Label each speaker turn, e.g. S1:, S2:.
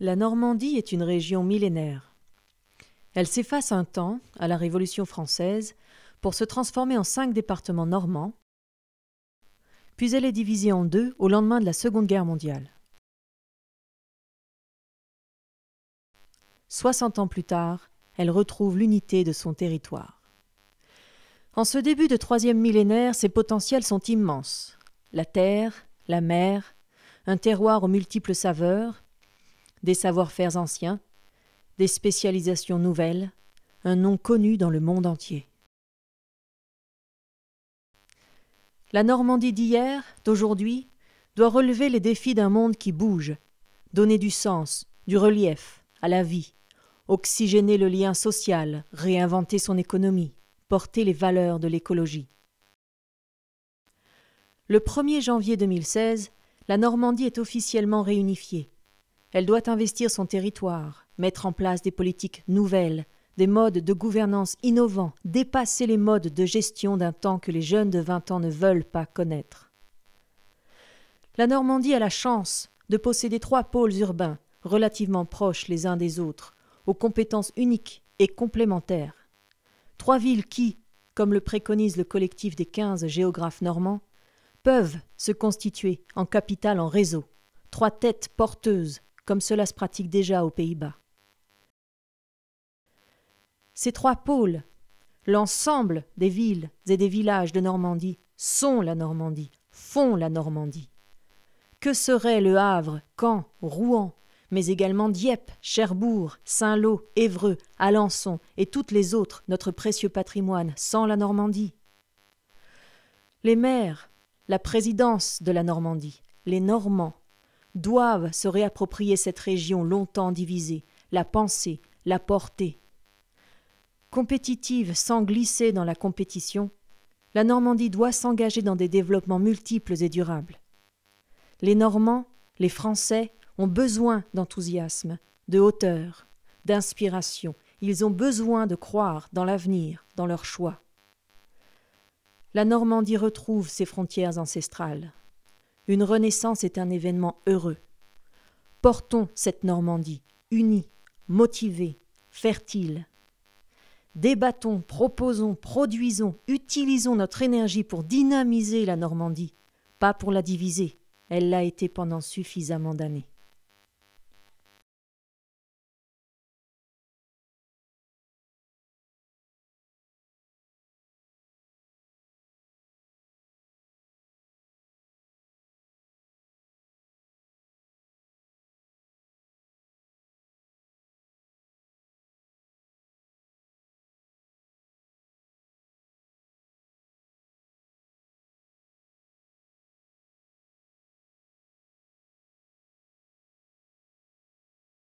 S1: La Normandie est une région millénaire. Elle s'efface un temps, à la Révolution française, pour se transformer en 5 départements normands, puis elle est divisée en 2 au lendemain de la Seconde Guerre mondiale. 60 ans plus tard, elle retrouve l'unité de son territoire. En ce début de 3e millénaire, ses potentiels sont immenses. La terre, la mer, un terroir aux multiples saveurs, des savoir-faire anciens, des spécialisations nouvelles, un nom connu dans le monde entier. La Normandie d'hier, d'aujourd'hui, doit relever les défis d'un monde qui bouge, donner du sens, du relief à la vie, oxygéner le lien social, réinventer son économie, porter les valeurs de l'écologie. Le 1er janvier 2016, la Normandie est officiellement réunifiée. Elle doit investir son territoire, mettre en place des politiques nouvelles, des modes de gouvernance innovants, dépasser les modes de gestion d'un temps que les jeunes de 20 ans ne veulent pas connaître. La Normandie a la chance de posséder 3 pôles urbains, relativement proches les uns des autres, aux compétences uniques et complémentaires. 3 villes qui, comme le préconise le collectif des 15 géographes normands, peuvent se constituer en capitale en réseau, 3 têtes porteuses, comme cela se pratique déjà aux Pays-Bas. Ces 3 pôles, l'ensemble des villes et des villages de Normandie, sont la Normandie, font la Normandie. Que seraient Le Havre, Caen, Rouen, mais également Dieppe, Cherbourg, Saint-Lô, Évreux, Alençon et toutes les autres, notre précieux patrimoine, sans la Normandie? Les maires, la présidence de la Normandie, les Normands, doivent se réapproprier cette région longtemps divisée, la penser, la porter. Compétitive sans glisser dans la compétition, la Normandie doit s'engager dans des développements multiples et durables. Les Normands, les Français, ont besoin d'enthousiasme, de hauteur, d'inspiration. Ils ont besoin de croire dans l'avenir, dans leurs choix. La Normandie retrouve ses frontières ancestrales. Une renaissance est un événement heureux. Portons cette Normandie, unie, motivée, fertile. Débattons, proposons, produisons, utilisons notre énergie pour dynamiser la Normandie, pas pour la diviser. Elle l'a été pendant suffisamment d'années.